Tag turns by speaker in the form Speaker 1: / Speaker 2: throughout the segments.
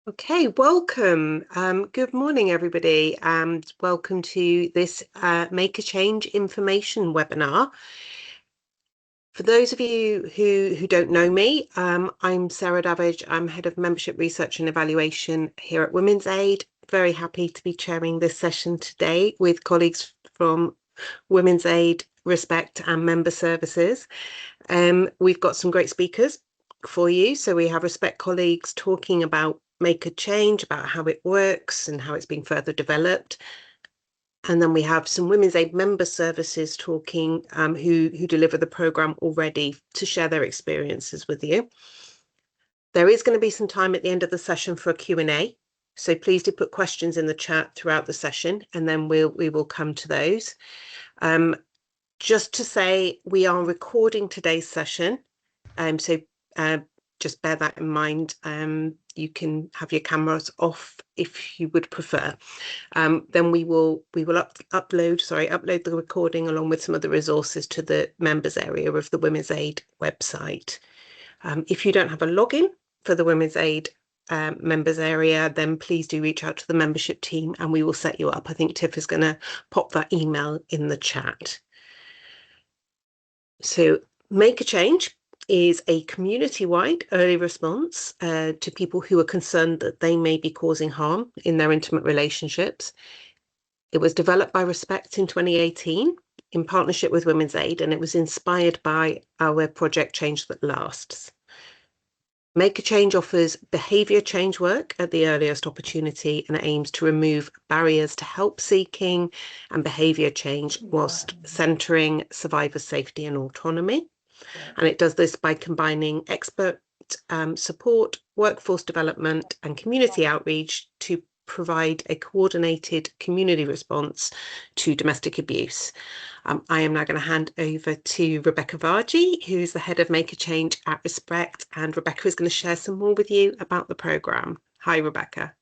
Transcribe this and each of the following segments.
Speaker 1: Okay, welcome. Good morning, everybody, and welcome to this Make a Change information webinar. For those of you who don't know me, I'm Sarah Davidge. I'm Head of Membership Research and Evaluation here at Women's Aid. Very happy to be chairing this session today with colleagues from Women's Aid, Respect and Member Services. We've got some great speakers for you. So we have Respect colleagues talking about Make a Change, about how it works and how it's being further developed. And then we have some Women's Aid member services talking who deliver the programme already to share their experiences with you. There is going to be some time at the end of the session for a Q&A. So please do put questions in the chat throughout the session and then we will come to those. Just to say, we are recording today's session. So just bear that in mind. You can have your cameras off if you would prefer. Then we will upload the recording along with some other resources to the members area of the Women's Aid website. If you don't have a login for the Women's Aid members area, then please do reach out to the membership team and we will set you up. I think Tiff is going to pop that email in the chat. So Make a Change is a community-wide early response to people who are concerned that they may be causing harm in their intimate relationships. It was developed by Respect in 2018 in partnership with Women's Aid, and it was inspired by our project Change That Lasts. Make a Change offers behaviour change work at the earliest opportunity and aims to remove barriers to help seeking and behaviour change whilst centering survivor safety and autonomy. And it does this by combining expert support, workforce development and community outreach to provide a coordinated community response to domestic abuse. I am now going to hand over to Rebecca Vargi, who's the head of Make a Change at Respect, and Rebecca is going to share some more with you about the programme. Hi, Rebecca.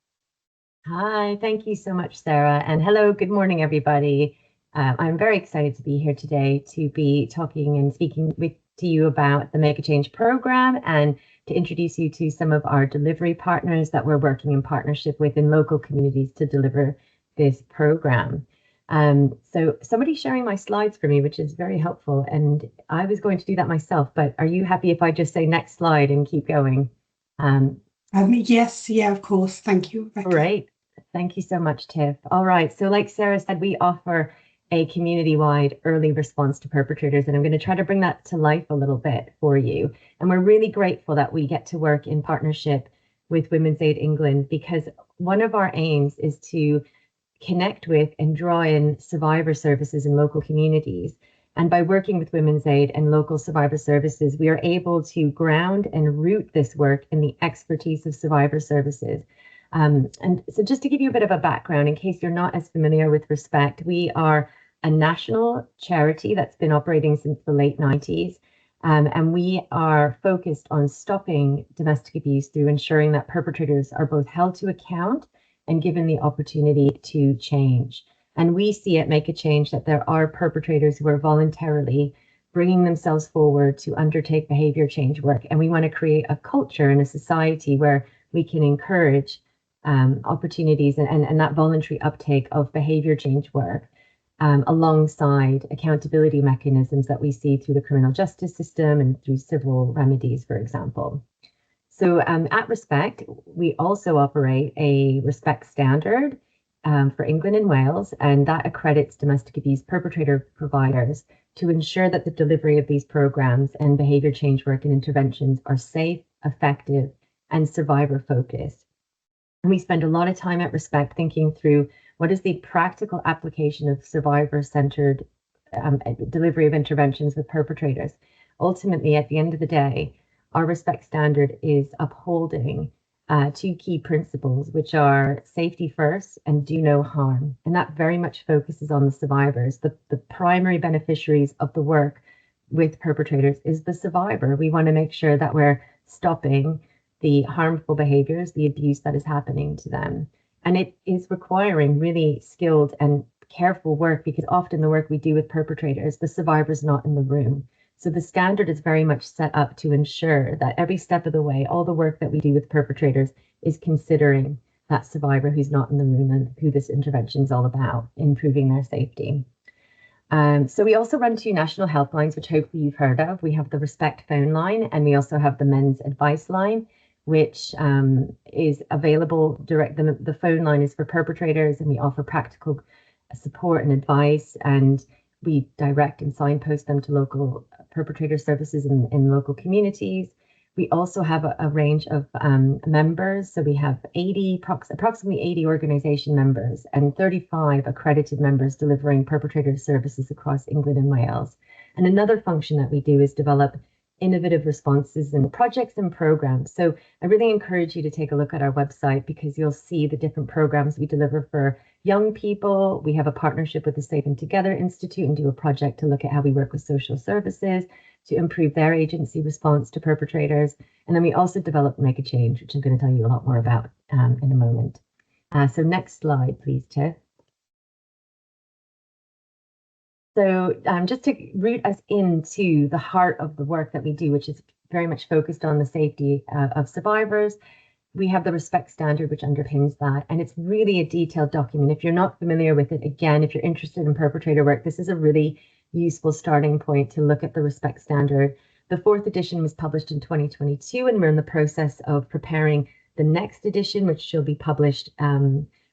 Speaker 2: Hi, thank you so much, Sarah, and hello, good morning, everybody. I'm very excited to be here today to be talking and speaking to you about the Make a Change program and to introduce you to some of our delivery partners that we're working in partnership with in local communities to deliver this program. So somebody's sharing my slides for me, which is very helpful, and I was going to do that myself, but are you happy if I just say next slide and keep going?
Speaker 3: Yes, yeah, of course. Thank you, Rebecca.
Speaker 2: Great. Thank you so much, Tiff. All right. So like Sarah said, we offer a community-wide early response to perpetrators, and I'm going to try to bring that to life a little bit for you. And we're really grateful that we get to work in partnership with Women's Aid England, because one of our aims is to connect with and draw in survivor services in local communities. And by working with Women's Aid and local survivor services, we are able to ground and root this work in the expertise of survivor services. And so just to give you a bit of a background, in case you're not as familiar with Respect, we are a national charity that's been operating since the late 90s. And we are focused on stopping domestic abuse through ensuring that perpetrators are both held to account and given the opportunity to change. And we see at Make a Change that there are perpetrators who are voluntarily bringing themselves forward to undertake behavior change work. And we want to create a culture and a society where we can encourage opportunities and that voluntary uptake of behavior change work alongside accountability mechanisms that we see through the criminal justice system and through civil remedies, for example. So at Respect, we also operate a Respect standard for England and Wales, and that accredits domestic abuse perpetrator providers to ensure that the delivery of these programs and behavior change work and interventions are safe, effective, and survivor focused. And we spend a lot of time at Respect thinking through what is the practical application of survivor-centered delivery of interventions with perpetrators. Ultimately, at the end of the day, our Respect standard is upholding two key principles, which are safety first and do no harm. And that very much focuses on the survivors. The primary beneficiaries of the work with perpetrators is the survivor. We want to make sure that we're stopping the harmful behaviors, the abuse that is happening to them. And it is requiring really skilled and careful work, because often the work we do with perpetrators, the survivor's not in the room. So the standard is very much set up to ensure that every step of the way, all the work that we do with perpetrators is considering that survivor who's not in the room and who this intervention is all about, improving their safety. So we also run 2 national helplines, which hopefully you've heard of. We have the Respect phone line, and we also have the Men's Advice line, which is available direct. The phone line is for perpetrators, and we offer practical support and advice, and we direct and signpost them to local perpetrator services in local communities. We also have a range of members. So we have approximately 80 organization members and 35 accredited members delivering perpetrator services across England and Wales. And another function that we do is develop innovative responses and projects and programs. So I really encourage you to take a look at our website, because you'll see the different programs we deliver for young people. We have a partnership with the Saving Together Institute and do a project to look at how we work with social services to improve their agency response to perpetrators. And then we also develop Make a Change, which I'm going to tell you a lot more about in a moment. So next slide, please, Tiff. So just to root us into the heart of the work that we do, which is very much focused on the safety of survivors, we have the Respect Standard, which underpins that. And it's really a detailed document. If you're not familiar with it, again, if you're interested in perpetrator work, this is a really useful starting point to look at the Respect Standard. The 4th edition was published in 2022, and we're in the process of preparing the next edition, which should be published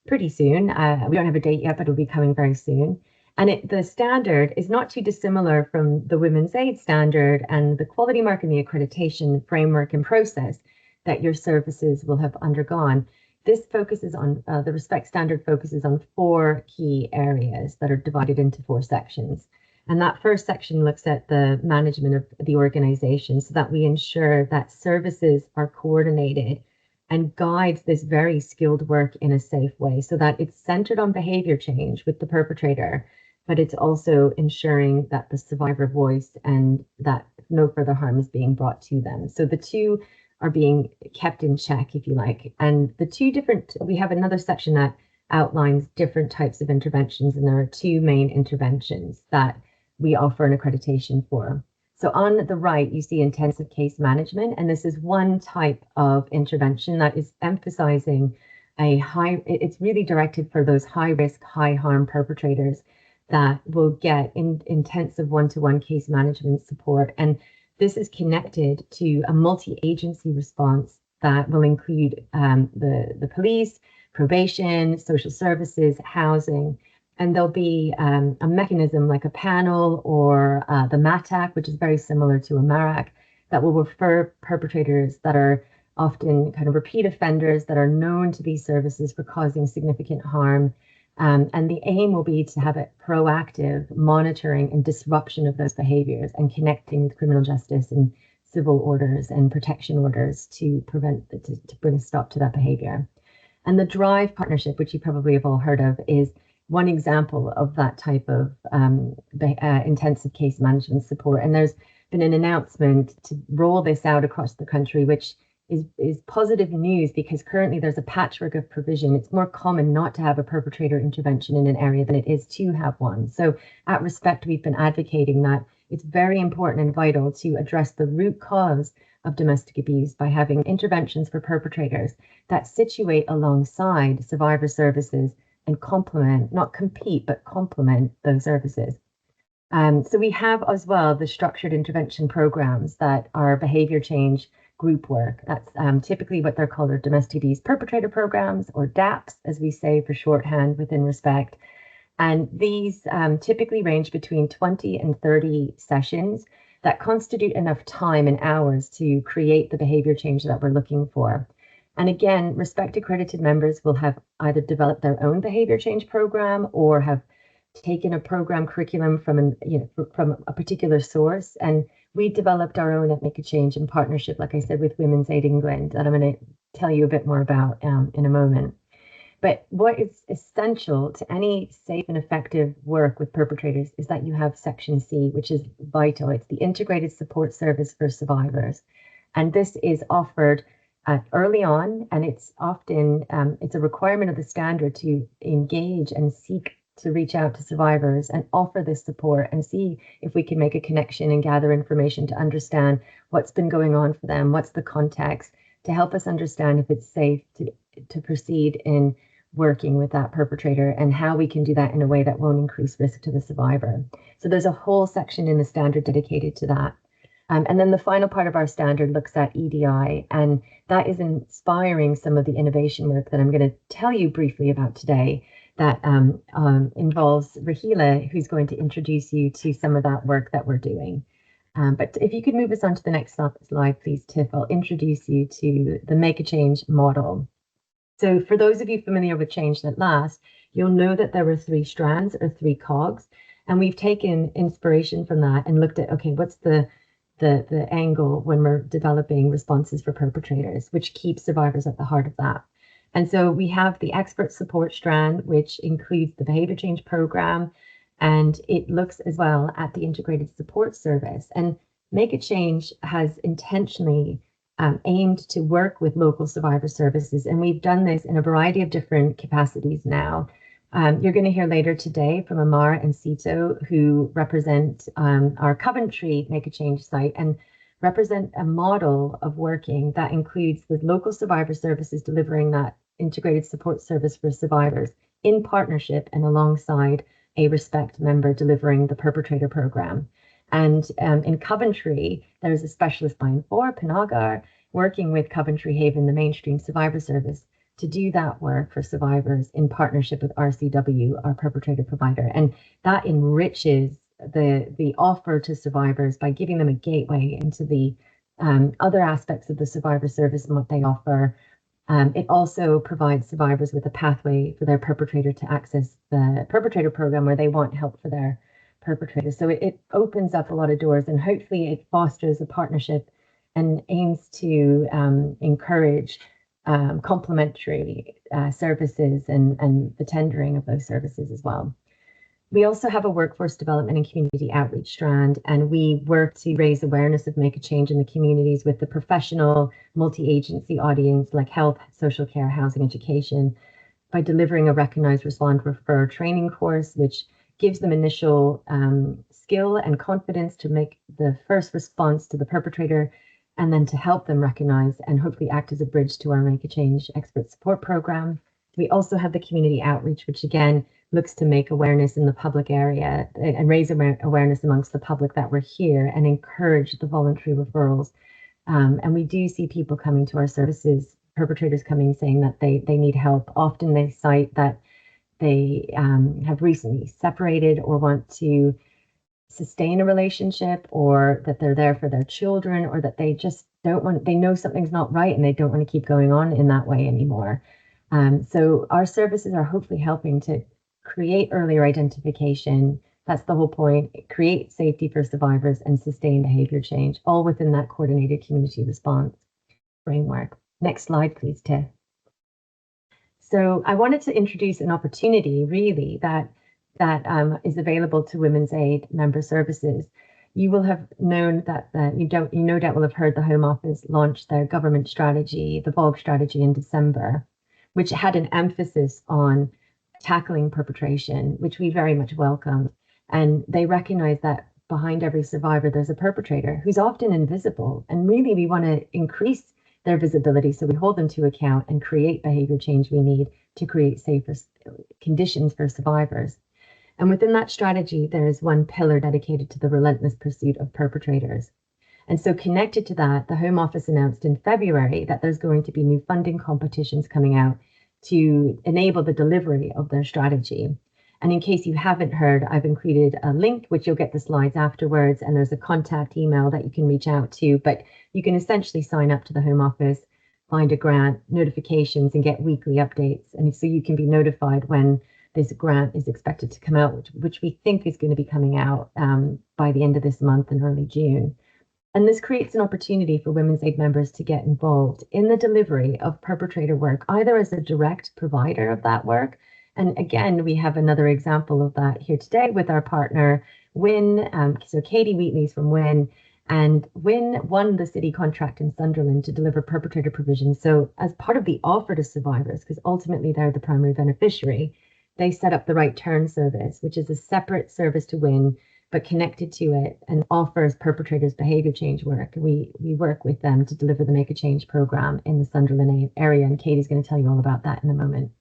Speaker 2: pretty soon. We don't have a date yet, but it'll be coming very soon. And the standard is not too dissimilar from the Women's Aid Standard and the quality mark and the accreditation framework and process that your services will have undergone. This focuses on, the Respect Standard focuses on 4 key areas that are divided into 4 sections. And that first section looks at the management of the organization so that we ensure that services are coordinated and guides this very skilled work in a safe way, so that it's centered on behavior change with the perpetrator, but it's also ensuring that the survivor voice and that no further harm is being brought to them. So the 2 are being kept in check, if you like. And we have another section that outlines different types of interventions, and there are 2 main interventions that we offer an accreditation for. So on the right, you see intensive case management, and this is one type of intervention that is emphasizing it's really directed for those high risk, high harm perpetrators that will get intensive one-to-one case management support. And this is connected to a multi-agency response that will include the police, probation, social services, housing, and there'll be a mechanism like a panel or the MATAC, which is very similar to a MARAC, that will refer perpetrators that are often kind of repeat offenders that are known to these services for causing significant harm. And the aim will be to have a proactive monitoring and disruption of those behaviors and connecting with criminal justice and civil orders and protection orders to bring a stop to that behavior. And the DRIVE partnership, which you probably have all heard of, is one example of that type of intensive case management support. And there's been an announcement to roll this out across the country, which is positive news, because currently there's a patchwork of provision. It's more common not to have a perpetrator intervention in an area than it is to have one. So at Respect, we've been advocating that it's very important and vital to address the root cause of domestic abuse by having interventions for perpetrators that situate alongside survivor services and complement, not compete, but complement those services. So we have as well the structured intervention programs that are behavior change group work. That's typically what they're called, are domestic abuse perpetrator programs, or DAPs, as we say for shorthand within Respect. And these typically range between 20 and 30 sessions that constitute enough time and hours to create the behavior change that we're looking for. And again, Respect accredited members will have either developed their own behavior change program or have taken a program curriculum from a particular source. And we developed our own at Make a Change in partnership, like I said, with Women's Aid England, that I'm going to tell you a bit more about in a moment. But what is essential to any safe and effective work with perpetrators is that you have Section C, which is vital. It's the Integrated Support Service for Survivors. And this is offered early on, and it's often, it's a requirement of the standard to engage and seek to reach out to survivors and offer this support and see if we can make a connection and gather information to understand what's been going on for them, what's the context, to help us understand if it's safe to proceed in working with that perpetrator and how we can do that in a way that won't increase risk to the survivor. So there's a whole section in the standard dedicated to that. And then the final part of our standard looks at EDI, and that is inspiring some of the innovation work that I'm going to tell you briefly about today that involves Rahila, who's going to introduce you to some of that work that we're doing. But if you could move us on to the next slide, please, Tiff, I'll introduce you to the Make a Change model. So for those of you familiar with Change That Lasts, you'll know that there were 3 strands or 3 cogs, and we've taken inspiration from that and looked at, okay, what's the angle when we're developing responses for perpetrators, which keeps survivors at the heart of that. And so we have the expert support strand, which includes the behavior change program, and it looks as well at the integrated support service. And Make a Change has intentionally aimed to work with local survivor services, and we've done this in a variety of different capacities now. You're going to hear later today from Amar and Sito, who represent our Coventry Make a Change site and represent a model of working that includes with local survivor services delivering that integrated support service for survivors in partnership and alongside a Respect member delivering the perpetrator program. And in Coventry, there's a specialist line for Panagar working with Coventry Haven, the mainstream survivor service, to do that work for survivors in partnership with RCW, our perpetrator provider. And that enriches the offer to survivors by giving them a gateway into the other aspects of the survivor service and what they offer. It also provides survivors with a pathway for their perpetrator to access the perpetrator program where they want help for their perpetrator. So it opens up a lot of doors, and hopefully it fosters a partnership and aims to encourage complementary services and the tendering of those services as well. We also have a workforce development and community outreach strand, and we work to raise awareness of Make a Change in the communities with the professional multi-agency audience like health, social care, housing, education, by delivering a recognized respond refer training course, which gives them initial skill and confidence to make the first response to the perpetrator, and then to help them recognize and hopefully act as a bridge to our Make a Change expert support program. We also have the community outreach, which again looks to make awareness in the public area and raise awareness amongst the public that we're here and encourage the voluntary referrals. And we do see people coming to our services, perpetrators coming saying that they need help. Often they cite that they have recently separated or want to sustain a relationship, or that they're there for their children, or that they just don't want, they know something's not right and they don't want to keep going on in that way anymore. So our services are hopefully helping to create earlier identification. That's the whole point. Create safety for survivors and sustain behavior change, all within that coordinated community response framework. Next slide, please, Tiff. So I wanted to introduce an opportunity really that is available to Women's Aid member services. You will have known that you no doubt will have heard the Home Office launch their government strategy, the VOG strategy, in December, which had an emphasis on tackling perpetration, which we very much welcome. And they recognize that behind every survivor, there's a perpetrator who's often invisible. And really, we want to increase their visibility so we hold them to account and create behavior change we need to create safer conditions for survivors. And within that strategy, there is one pillar dedicated to the relentless pursuit of perpetrators. And so connected to that, the Home Office announced in February that there's going to be new funding competitions coming out to enable the delivery of their strategy. And in case you haven't heard, I've included a link, which you'll get the slides afterwards, and there's a contact email that you can reach out to, but you can essentially sign up to the Home Office, find a grant, notifications, and get weekly updates. And so you can be notified when this grant is expected to come out, which we think is going to be coming out by the end of this month in early June. And this creates an opportunity for Women's Aid members to get involved in the delivery of perpetrator work, either as a direct provider of that work. And again, we have another example of that here today with our partner, Win. So Katie Wheatley's from Win, and Win won the city contract in Sunderland to deliver perpetrator provision. So as part of the offer to survivors, because ultimately they're the primary beneficiary, they set up the Right Turn service, which is a separate service to Win, but connected to it and offers perpetrators behaviour change work. We work with them to deliver the Make a Change program in the Sunderland area, and Katie's going to tell you all about that in a moment.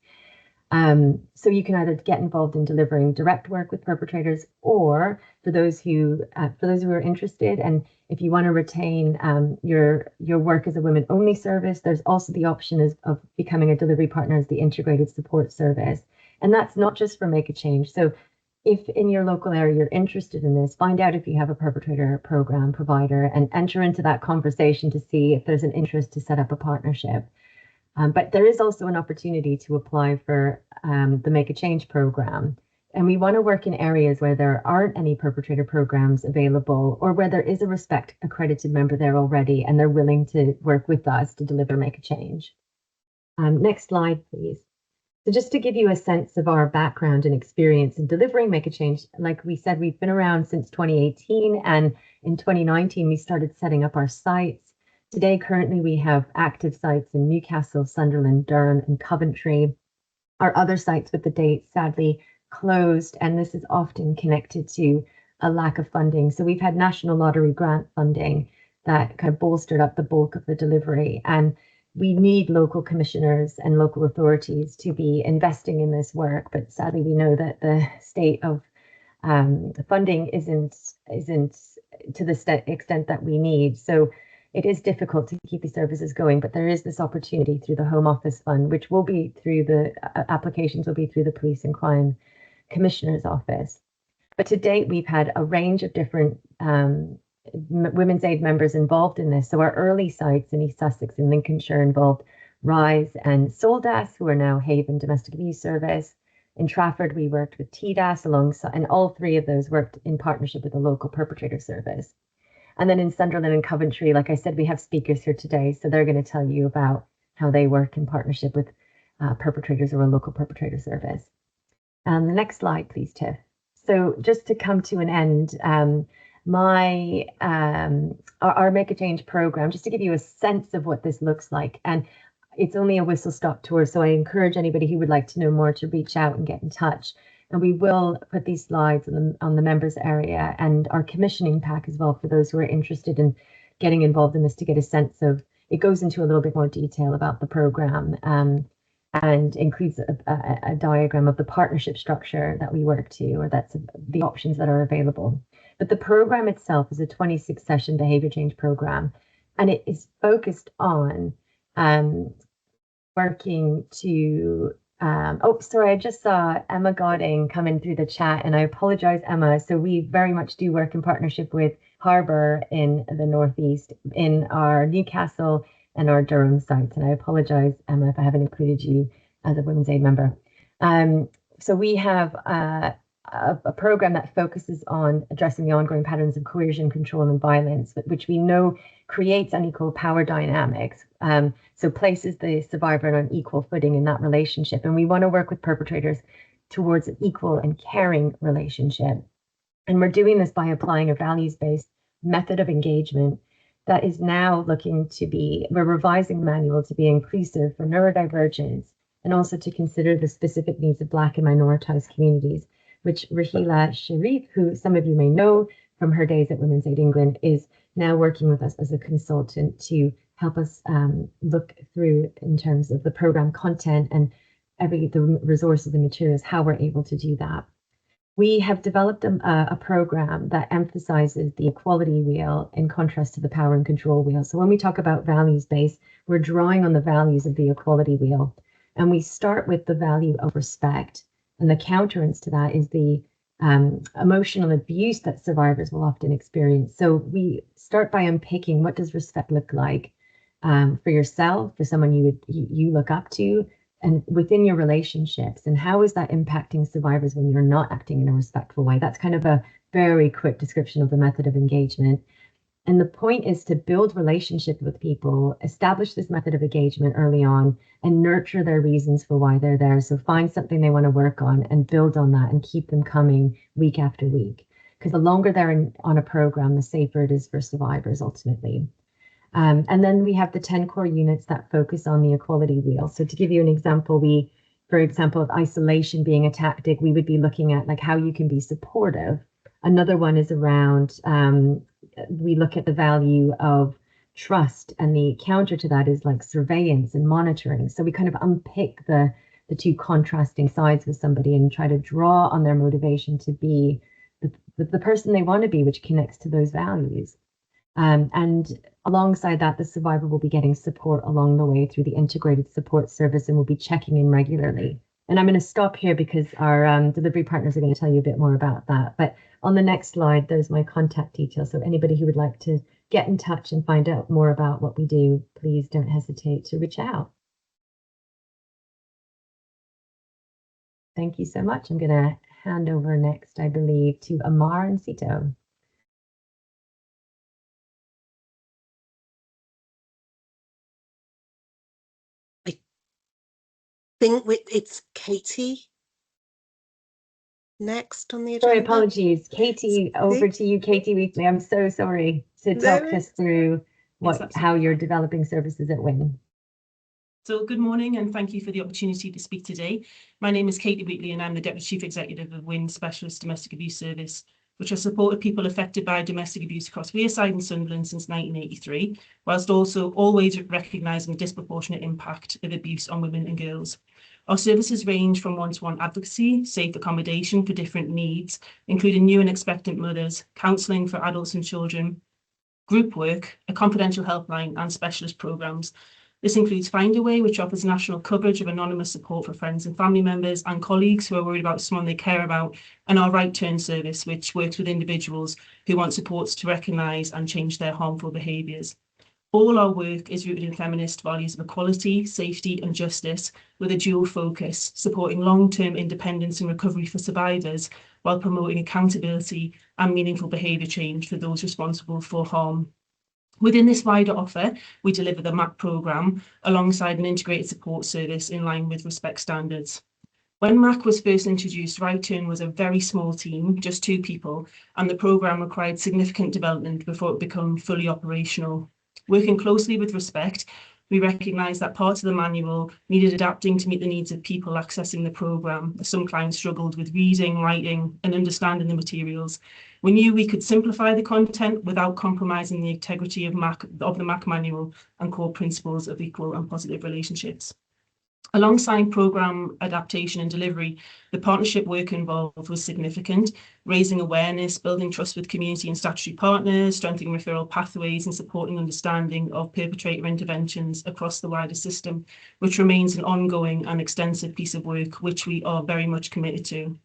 Speaker 2: So you can either get involved in delivering direct work with perpetrators, or for those who are interested, and if you want to retain your work as a women-only service, there's also the option of becoming a delivery partner as the integrated support service. And that's not just for Make a Change. So if in your local area you're interested in this, find out if you have a perpetrator program provider and enter into that conversation to see if there's an interest to set up a partnership. But there is also an opportunity to apply for the Make a Change program. And we want to work in areas where there aren't any perpetrator programs available, or where there is a Respect accredited member there already and they're willing to work with us to deliver Make a Change. Next slide, please. So just to give you a sense of our background and experience in delivering Make a Change, like we said, we've been around since 2018, and in 2019 we started setting up our sites. Today, currently, we have active sites in Newcastle, Sunderland, Durham, and Coventry. Our other sites with the dates sadly closed, and this is often connected to a lack of funding. So we've had National Lottery grant funding that kind of bolstered up the bulk of the delivery, and we need local commissioners and local authorities to be investing in this work. But sadly, we know that the state of funding isn't to the extent that we need. So it is difficult to keep these services going, but there is this opportunity through the Home Office Fund, which will be through the applications will be through the Police and Crime Commissioner's Office. But to date, we've had a range of different Women's Aid members involved in this. So our early sites in East Sussex and Lincolnshire involved RISE and Soldas, who are now Haven Domestic Abuse Service. In Trafford, we worked with TDAS alongside, and all three of those worked in partnership with the local perpetrator service. And then in Sunderland and Coventry, like I said, we have speakers here today, so they're going to tell you about how they work in partnership with perpetrators or a local perpetrator service. The next slide, please, Tiff. So just to come to an end, our Make a Change program, just to give you a sense of what this looks like, and it's only a whistle-stop tour, so I encourage anybody who would like to know more to reach out and get in touch. And we will put these slides on the members area and our commissioning pack as well for those who are interested in getting involved in this, to get a sense of, it goes into a little bit more detail about the program and includes a diagram of the partnership structure that we work to, or that's the options that are available. But the program itself is a 26-session behavior change program, and it is focused on working to sorry, I just saw Emma Godding come in through the chat, and I apologize, Emma. So we very much do work in partnership with Harbour in the Northeast, in our Newcastle and our Durham sites. And I apologize, Emma, if I haven't included you as a Women's Aid member. So we have a program that focuses on addressing the ongoing patterns of coercion, control, and violence, which we know creates unequal power dynamics. So places the survivor on an equal footing in that relationship. And we want to work with perpetrators towards an equal and caring relationship. And we're doing this by applying a values-based method of engagement that is now we're revising the manual to be inclusive for neurodivergence, and also to consider the specific needs of Black and minoritized communities, which Rahila Sharif, who some of you may know from her days at Women's Aid England, is now working with us as a consultant to help us look through in terms of the program content and the resources and materials, how we're able to do that. We have developed a program that emphasizes the equality wheel in contrast to the power and control wheel. So when we talk about values-based, we're drawing on the values of the equality wheel. And we start with the value of respect. And the counterance to that is the emotional abuse that survivors will often experience. So we start by unpicking, what does respect look like for yourself, for someone you look up to, and within your relationships, and how is that impacting survivors when you're not acting in a respectful way? That's kind of a very quick description of the method of engagement. And the point is to build relationship with people, establish this method of engagement early on, and nurture their reasons for why they're there. So find something they want to work on and build on that and keep them coming week after week. Because the longer they're on a program, the safer it is for survivors ultimately. And then we have the 10 core units that focus on the equality wheel. So to give you an example, for example, of isolation being a tactic, we would be looking at like how you can be supportive Another one is around, we look at the value of trust, and the counter to that is like surveillance and monitoring. So we kind of unpick the two contrasting sides with somebody and try to draw on their motivation to be the person they want to be, which connects to those values. And alongside that, the survivor will be getting support along the way through the integrated support service, and we'll be checking in regularly. And I'm going to stop here because our delivery partners are going to tell you a bit more about that. But on the next slide, there's my contact details. So anybody who would like to get in touch and find out more about what we do, please don't hesitate to reach out. Thank you so much. I'm going to hand over next, I believe, to Amar and Sito.
Speaker 1: I think it's Katie next on the agenda.
Speaker 2: Sorry, apologies. Katie, over to you, Katie Weekly. I'm so sorry to talk us through how you're developing services at WIN.
Speaker 4: So good morning, and thank you for the opportunity to speak today. My name is Katie Wheatley, and I'm the Deputy Chief Executive of WIN Specialist Domestic Abuse Service, which has supported people affected by domestic abuse across Wearside and Sunderland since 1983, whilst also always recognising the disproportionate impact of abuse on women and girls. Our services range from one-to-one advocacy, safe accommodation for different needs, including new and expectant mothers, counselling for adults and children, group work, a confidential helpline, and specialist programmes. This includes Find a Way, which offers national coverage of anonymous support for friends and family members and colleagues who are worried about someone they care about, and our Right Turn service, which works with individuals who want supports to recognise and change their harmful behaviours. All our work is rooted in feminist values of equality, safety and justice, with a dual focus, supporting long-term independence and recovery for survivors, while promoting accountability and meaningful behaviour change for those responsible for harm. Within this wider offer, we deliver the MAC programme alongside an integrated support service in line with respect standards. When MAC was first introduced, Right Turn was a very small team, just 2 people, and the programme required significant development before it became fully operational. Working closely with Respect, we recognised that parts of the manual needed adapting to meet the needs of people accessing the programme, as some clients struggled with reading, writing and understanding the materials. We knew we could simplify the content without compromising the integrity of the MAC manual and core principles of equal and positive relationships. Alongside programme adaptation and delivery, the partnership work involved was significant, raising awareness, building trust with community and statutory partners, strengthening referral pathways and supporting understanding of perpetrator interventions across the wider system, which remains an ongoing and extensive piece of work which we are very much committed to.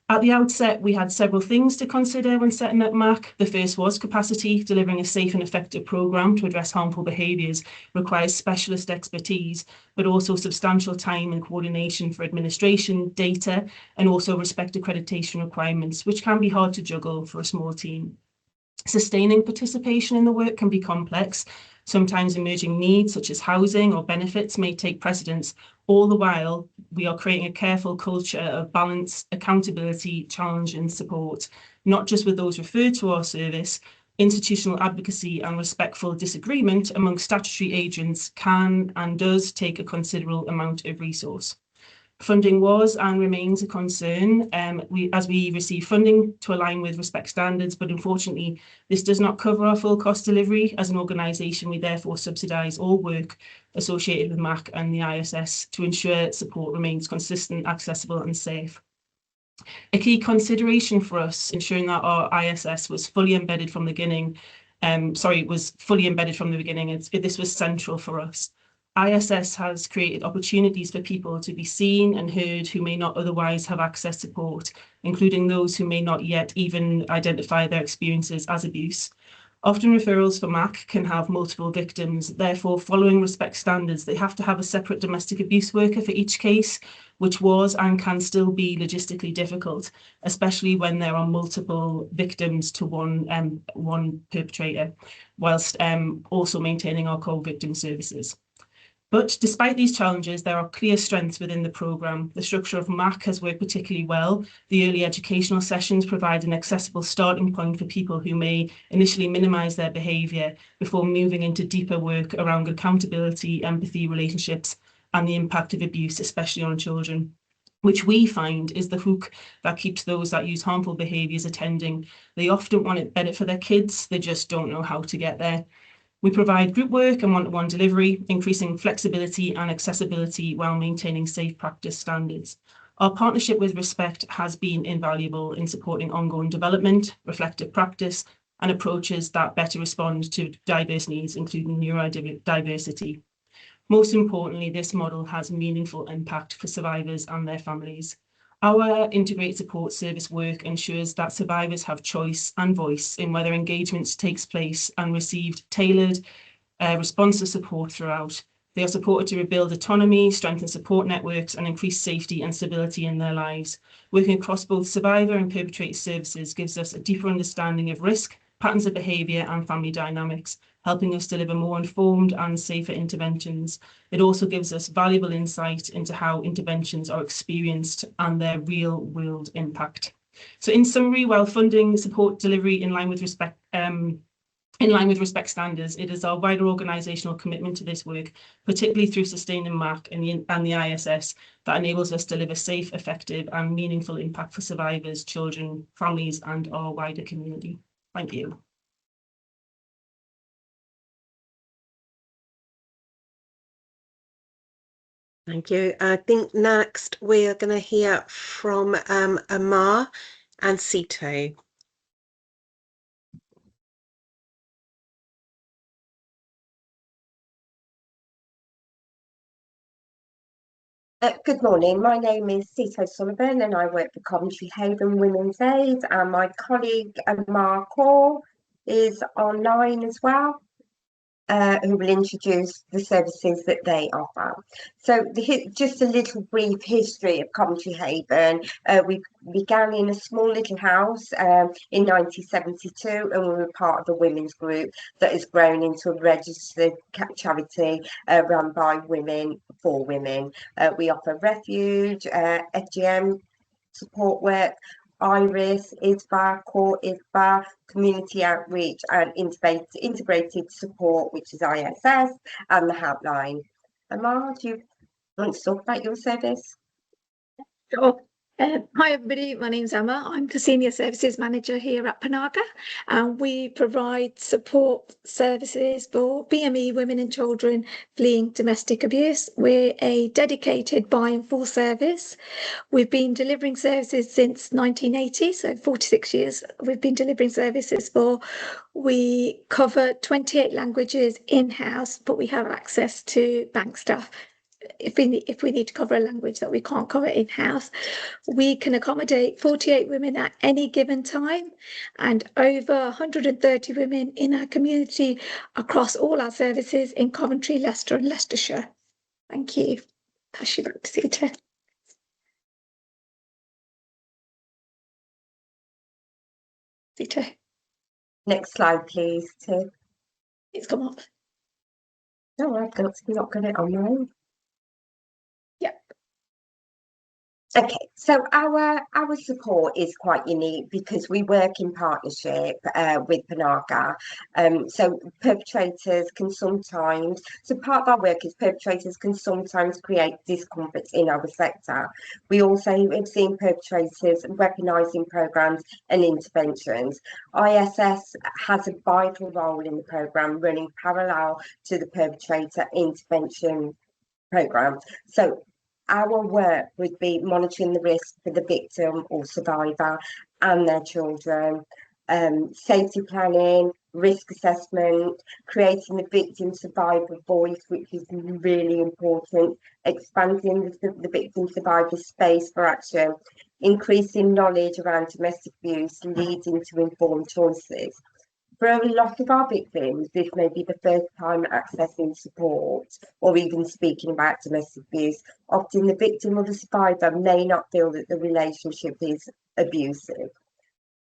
Speaker 4: At the outset, we had several things to consider when setting up MAC. The first was capacity. Delivering a safe and effective programme to address harmful behaviours requires specialist expertise, but also substantial time and coordination for administration, data, and also respect accreditation requirements, which can be hard to juggle for a small team. Sustaining participation in the work can be complex. Sometimes emerging needs such as housing or benefits may take precedence. All the while, we are creating a careful culture of balance, accountability, challenge and support, not just with those referred to our service. Institutional advocacy and respectful disagreement among statutory agents can and does take a considerable amount of resource. Funding was and remains a concern as we receive funding to align with respect standards, but unfortunately this does not cover our full cost delivery. As an organisation, we therefore subsidise all work associated with MAC and the ISS to ensure support remains consistent, accessible and safe. A key consideration for us, ensuring that our ISS was fully embedded from the beginning, this was central for us. ISS has created opportunities for people to be seen and heard who may not otherwise have access to support, including those who may not yet even identify their experiences as abuse. Often referrals for MAC can have multiple victims. Therefore, following respect standards, they have to have a separate domestic abuse worker for each case, which was and can still be logistically difficult, especially when there are multiple victims to one perpetrator, whilst also maintaining our core victim services. But despite these challenges, there are clear strengths within the programme. The structure of MAC has worked particularly well. The early educational sessions provide an accessible starting point for people who may initially minimise their behaviour before moving into deeper work around accountability, empathy, relationships, and the impact of abuse, especially on children. which we find is the hook that keeps those that use harmful behaviours attending. They often want it better for their kids, they just don't know how to get there. We provide group work and one-to-one delivery, increasing flexibility and accessibility while maintaining safe practice standards. Our partnership with Respect has been invaluable in supporting ongoing development, reflective practice, and approaches that better respond to diverse needs, including neurodiversity. Most importantly, this model has meaningful impact for survivors and their families. Our integrated support service work ensures that survivors have choice and voice in whether engagement takes place and received tailored, responsive support throughout. They are supported to rebuild autonomy, strengthen support networks, and increase safety and stability in their lives. Working across both survivor and perpetrator services gives us a deeper understanding of risk, patterns of behaviour, and family dynamics, helping us deliver more informed and safer interventions. It also gives us valuable insight into how interventions are experienced and their real-world impact. So in summary, while funding support delivery in line with Respect standards, it is our wider organisational commitment to this work, particularly through Sustaining MAC and the ISS, that enables us to deliver safe, effective and meaningful impact for survivors, children, families and our wider community. Thank you.
Speaker 1: Thank you. I think next we are going to hear from Amar and Sito.
Speaker 5: Good morning, my name is Sito Sullivan and I work for Coventry Haven Women's Aid, and my colleague Amar Kaur is online as well, who will introduce the services that they offer. So just a little brief history of Coventry Haven. We began in a small little house in 1972, and we were part of a women's group that has grown into a registered charity run by women for women. We offer refuge, FGM support work, IRIS, ISBA, core ISBA, community outreach and integrated support, which is ISS, and the helpline. Amar, do you want to talk about your service?
Speaker 6: Sure. Hi everybody, my name's Emma. I'm the Senior Services Manager here at Panaga, and we provide support services for BME women and children fleeing domestic abuse. We're a dedicated buy and full service. We've been delivering services since 1980, so 46 years we've been delivering services for. We cover 28 languages in-house, but we have access to bank staff if we need to cover a language that we can't cover in-house. We can accommodate 48 women at any given time and over 130 women in our community across all our services in Coventry, Leicester and Leicestershire. Thank you. Pass you back to Sita. Sita.
Speaker 5: Next slide, please, Tiff.
Speaker 6: It's come up.
Speaker 5: No, I've not got it on my own.
Speaker 6: Yep.
Speaker 5: Okay, so our support is quite unique because we work in partnership with Panaga. So perpetrators can sometimes, so part of our work is perpetrators can sometimes create discomforts in our sector. We also have seen perpetrators weaponising programmes and interventions. ISS has a vital role in the programme, running parallel to the perpetrator intervention programme. So our work would be monitoring the risk for the victim or survivor and their children, safety planning, risk assessment, creating the victim survivor voice, which is really important, expanding the victim survivor space for action, increasing knowledge around domestic abuse, leading to informed choices. For a lot of our victims, this may be the first time accessing support or even speaking about domestic abuse. Often the victim or the survivor may not feel that the relationship is abusive.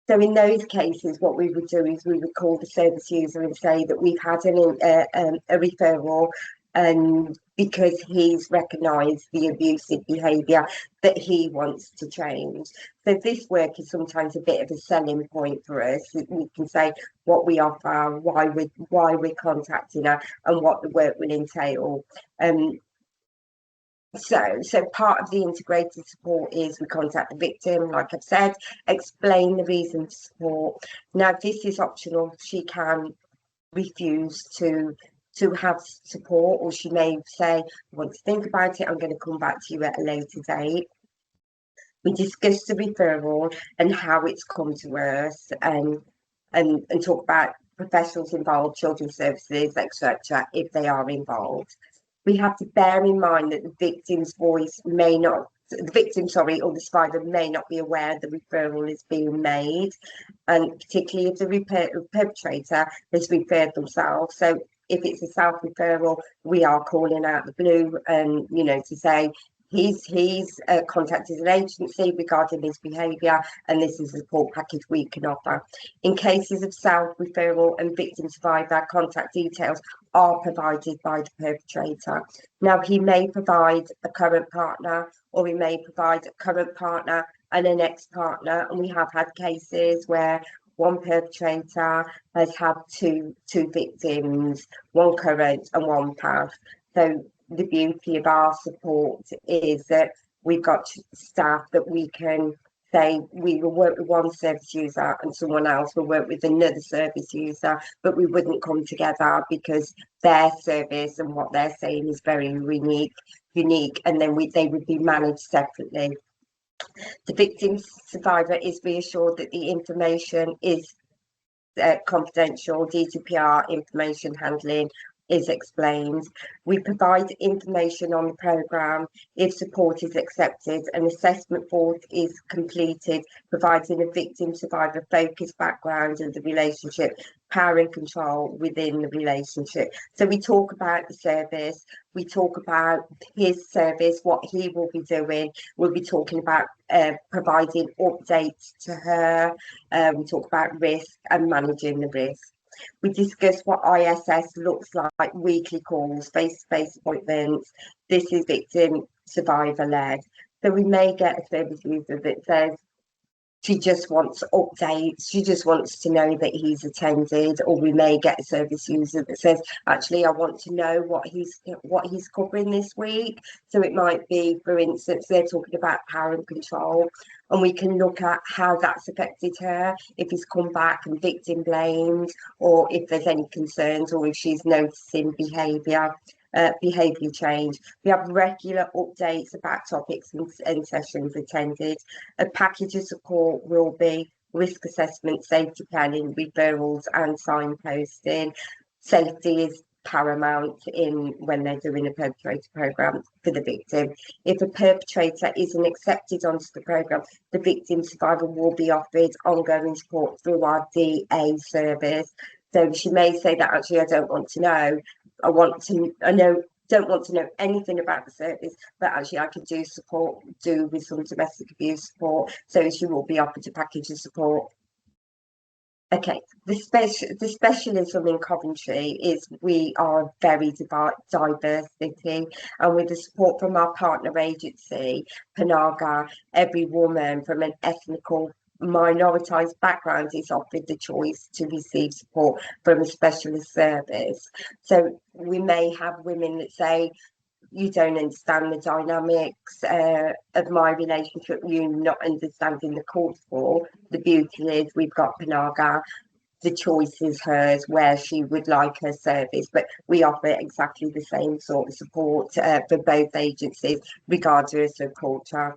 Speaker 5: So in those cases, what we would do is we would call the service user and say that we've had a referral, and because he's recognised the abusive behaviour that he wants to change. So this work is sometimes a bit of a selling point for us. We can say what we offer, why we're contacting her, and what the work will entail. So part of the integrated support is we contact the victim, like I've said, explain the reason for support. Now, this is optional. She can refuse to have support, or she may say, I want to think about it, I'm going to come back to you at a later date. We discuss the referral and how it's come to us, and talk about professionals involved, children's services, etc., if they are involved. We have to bear in mind that the victim's voice may not, the victim, sorry, or the survivor may not be aware the referral is being made, and particularly if the perpetrator has referred themselves. So if it's a self-referral, we are calling out the blue, and to say he's contacted an agency regarding his behaviour, and this is a support package we can offer. In cases of self-referral and victim survivor, contact details are provided by the perpetrator. Now, he may provide a current partner, or he may provide a current partner and an ex-partner, and we have had cases where one perpetrator has had two victims, one current and one past. So the beauty of our support is that we've got staff that we can say we will work with one service user and someone else will work with another service user, but we wouldn't come together because their service and what they're saying is very unique, and then they would be managed separately. The victim survivor is reassured that the information is confidential. GDPR information handling is explained. We provide information on the programme if support is accepted. An assessment board is completed, providing a victim survivor focused background of the relationship, power and control within the relationship. So we talk about the service, we talk about his service, what he will be doing. We'll be talking about providing updates to her. We talk about risk and managing the risk. We discuss what ISS looks like, weekly calls, face-to-face appointments. This is victim survivor led. So we may get a service user that says she just wants updates, she just wants to know that he's attended, or we may get a service user that says, actually, I want to know what he's covering this week. So it might be, for instance, they're talking about power and control, and we can look at how that's affected her, if he's come back and victim blamed, or if there's any concerns, or if she's noticing behaviour change. We have regular updates about topics and sessions attended. A package of support will be risk assessment, safety planning, referrals and signposting. Safety is paramount when they're doing a perpetrator programme for the victim. If a perpetrator isn't accepted onto the programme, the victim survivor will be offered ongoing support through our DA service. So she may say that, actually, I don't want to know. Don't want to know anything about the service, but actually I could do with some domestic abuse support. So she will be offered a package of support. Okay, the specialism in Coventry is we are a very diverse city, and with the support from our partner agency, Panaga, every woman from an ethnical minoritized background is offered the choice to receive support from a specialist service. So we may have women that say, you don't understand the dynamics of my relationship, you not understanding the cause for. The beauty is we've got Panaga, the choice is hers where she would like her service, but we offer exactly the same sort of support for both agencies, regardless of culture.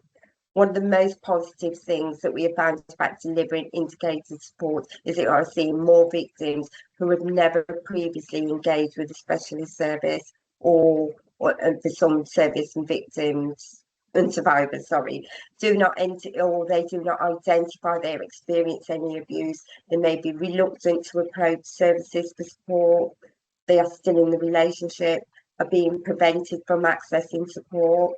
Speaker 5: One of the most positive things that we have found about delivering integrated support is that we are seeing more victims who have never previously engaged with a specialist service, or for some service and victims and survivors, do not identify their experience any abuse. They may be reluctant to approach services for support. They are still in the relationship, are being prevented from accessing support.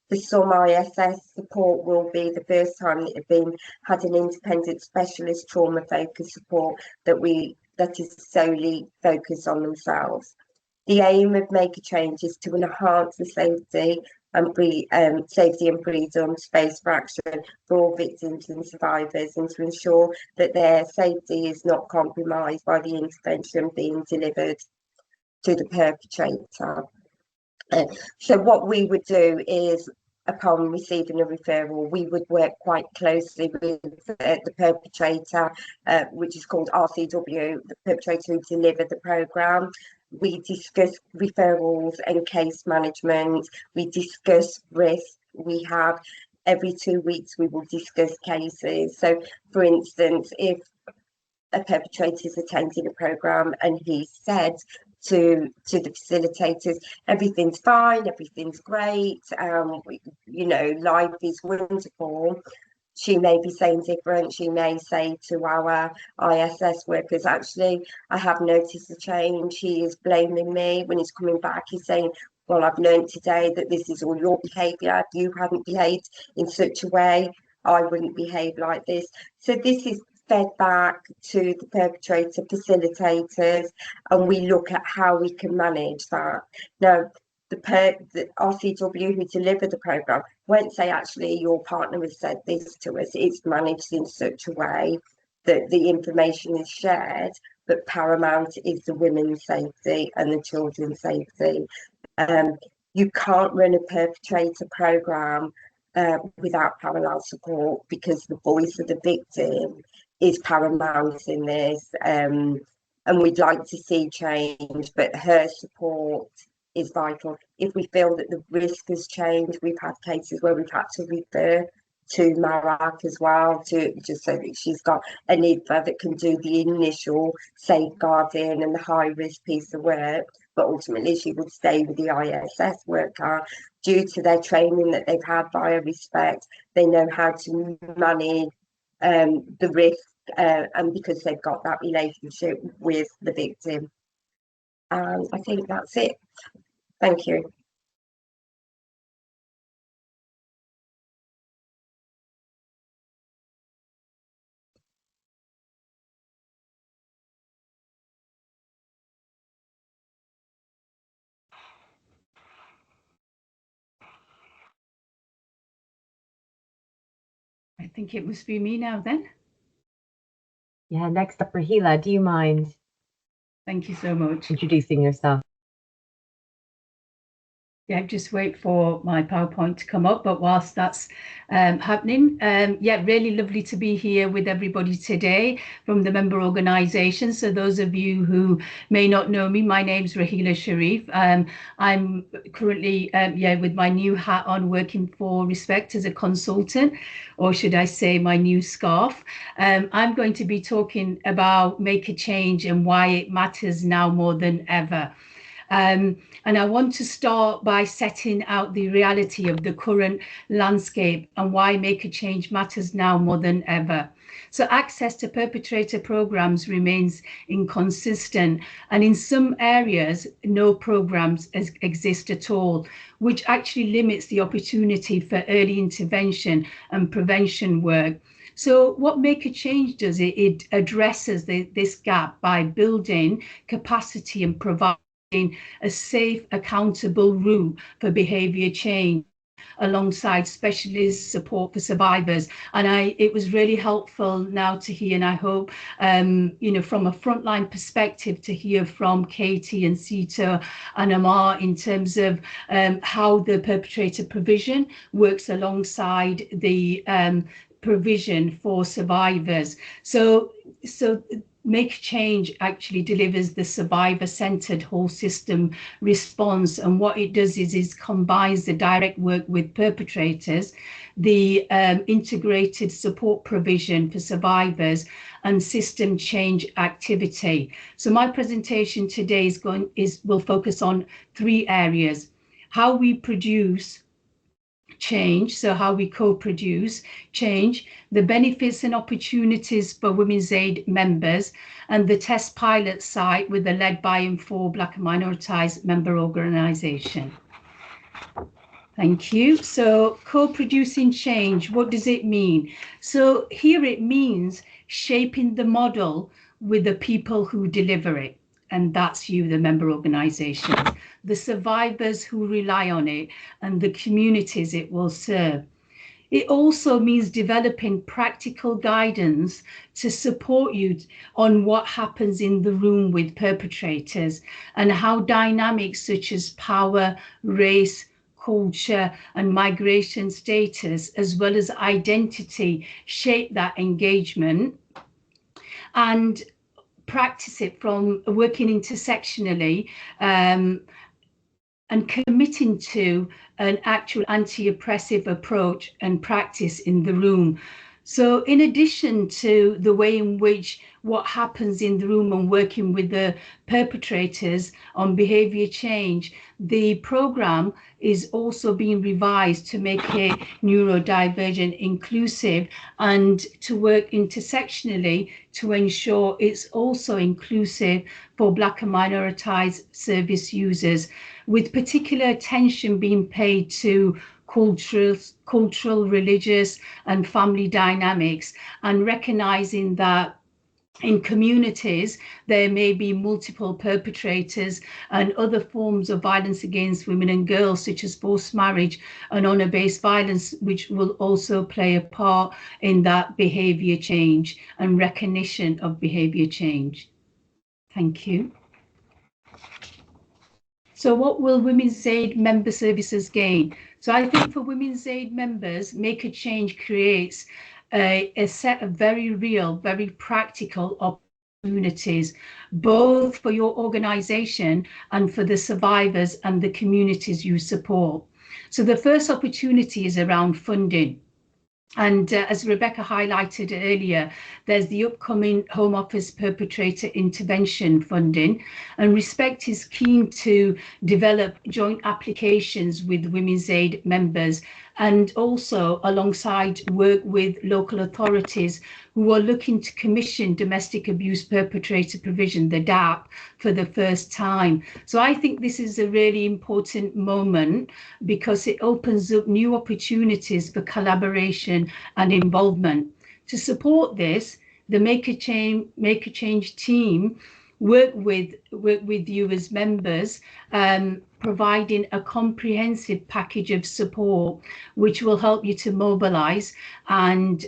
Speaker 5: For some, ISS support will be the first time that they've had an independent specialist trauma-focused support that is solely focused on themselves. The aim of Make a Change is to enhance the safety and freedom space for action for all victims and survivors, and to ensure that their safety is not compromised by the intervention being delivered to the perpetrator. So what we would do is, upon receiving a referral, we would work quite closely with the perpetrator, which is called RCW, the perpetrator who delivered the programme. We discuss referrals and case management. We discuss risk. We have every 2 weeks we will discuss cases. So, for instance, if a perpetrator is attending a programme and he said to the facilitators, everything's fine, everything's great, you know, life is wonderful, she may be saying different. She may say to our ISS workers, actually, I have noticed a change. He is blaming me. When he's coming back, he's saying, well, I've learned today that this is all your behaviour. If you hadn't behaved in such a way, I wouldn't behave like this. So this is fed back to the perpetrator facilitators, and we look at how we can manage that. Now, the RCW who deliver the programme won't say, actually, your partner has said this to us. It's managed in such a way that the information is shared, but paramount is the women's safety and the children's safety. You can't run a perpetrator programme without parallel support, because the voice of the victim is paramount in this. And we'd like to see change, but her support is vital. If we feel that the risk has changed, we've had cases where we've had to refer to Marak as well, to just so that she's got an IDVA that can do the initial safeguarding and the high risk piece of work, but ultimately she would stay with the ISS worker due to their training that they've had via Respect. They know how to manage the risk, and because they've got that relationship with the victim. I think that's it. Thank you.
Speaker 7: I think it must be me now then.
Speaker 2: Yeah, next up, Rahila, do you mind
Speaker 7: Thank you so much.
Speaker 2: introducing yourself?
Speaker 7: Yeah, just wait for my PowerPoint to come up. But whilst that's happening, yeah, really lovely to be here with everybody today from the member organisation. So those of you who may not know me, my name's Rahila Sharif. I'm currently, yeah, with my new hat on, working for Respect as a consultant, or should I say my new scarf. I'm going to be talking about Make a Change and why it matters now more than ever. And I want to start by setting out the reality of the current landscape and why Make a Change matters now more than ever. So access to perpetrator programs remains inconsistent, and in some areas, no programs exist at all, which actually limits the opportunity for early intervention and prevention work. So what Make a Change does, it addresses this gap by building capacity and providing a safe, accountable route for behaviour change alongside specialist support for survivors. And it was really helpful now to hear, and I hope, you know, from a frontline perspective, to hear from Katie and Sita and Amar in terms of how the perpetrator provision works alongside the provision for survivors. So Make a Change actually delivers the survivor-centred whole system response, and what it does is combines the direct work with perpetrators, the integrated support provision for survivors, and system change activity. So my presentation today will focus on 3 areas: how we produce change, so how we co-produce change, the benefits and opportunities for Women's Aid members, and the test pilot site with the led by and for Black and minoritized member organisation. Thank you. So co-producing change, what does it mean? So here it means shaping the model with the people who deliver it. And that's you, the member organisations, the survivors who rely on it, and the communities it will serve. It also means developing practical guidance to support you on what happens in the room with perpetrators and how dynamics such as power, race, culture and migration status, as well as identity, shape that engagement, and practice it from working intersectionally and committing to an actual anti-oppressive approach and practice in the room. So in addition to the way in which what happens in the room and working with the perpetrators on behaviour change, the programme is also being revised to make it neurodivergent inclusive and to work intersectionally to ensure it's also inclusive for Black and minoritised service users, with particular attention being paid to cultural, religious and family dynamics, and recognising that in communities there may be multiple perpetrators and other forms of violence against women and girls, such as forced marriage and honour-based violence, which will also play a part in that behaviour change and recognition of behaviour change. Thank you. So what will Women's Aid member services gain? So I think for Women's Aid members, Make a Change creates a set of very real, very practical opportunities, both for your organisation and for the survivors and the communities you support. So the first opportunity is around funding. And as Rebecca highlighted earlier, there's the upcoming Home Office Perpetrator Intervention funding, and Respect is keen to develop joint applications with Women's Aid members and also alongside work with local authorities who are looking to commission domestic abuse perpetrator provision, the DAP, for the first time. So I think this is a really important moment because it opens up new opportunities for collaboration and involvement. To support this, the Make a Change team work with you as members, providing a comprehensive package of support which will help you to mobilise and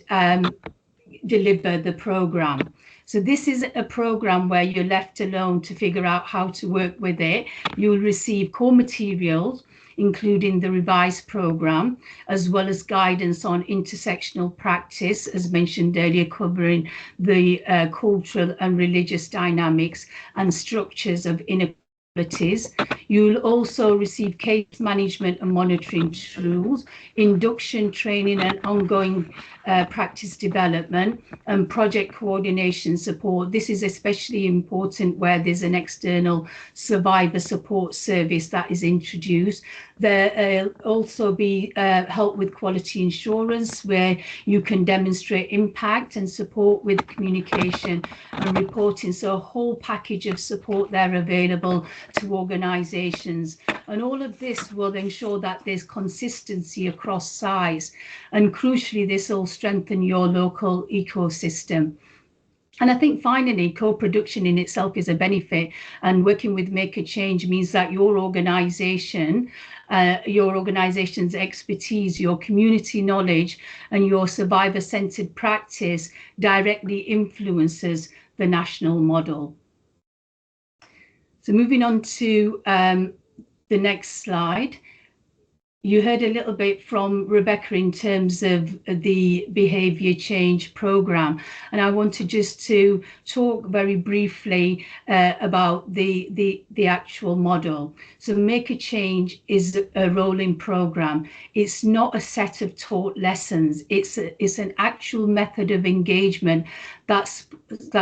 Speaker 7: deliver the programme. So this is a programme where you're left alone to figure out how to work with it. You'll receive core materials, including the revised programme, as well as guidance on intersectional practice, as mentioned earlier, covering the cultural and religious dynamics and structures of inequalities. You'll also receive case management and monitoring tools, induction training and ongoing practice development, and project coordination support. This is especially important where there's an external survivor support service that is introduced. There also be help with quality insurance, where you can demonstrate impact and support with communication and reporting. So a whole package of support there available to organisations. And all of this will ensure that there's consistency across size. And crucially, this will strengthen your local ecosystem. And I think finally, co-production in itself is a benefit, and working with Make a Change means that your organisation's expertise, your community knowledge and your survivor-centred practice directly influences the national model. So moving on to the next slide. You heard a little bit from Rebecca in terms of the behaviour change programme, and I wanted just to talk very briefly about the actual model. So Make a Change is a rolling programme. It's not a set of taught lessons. It's an actual method of engagement that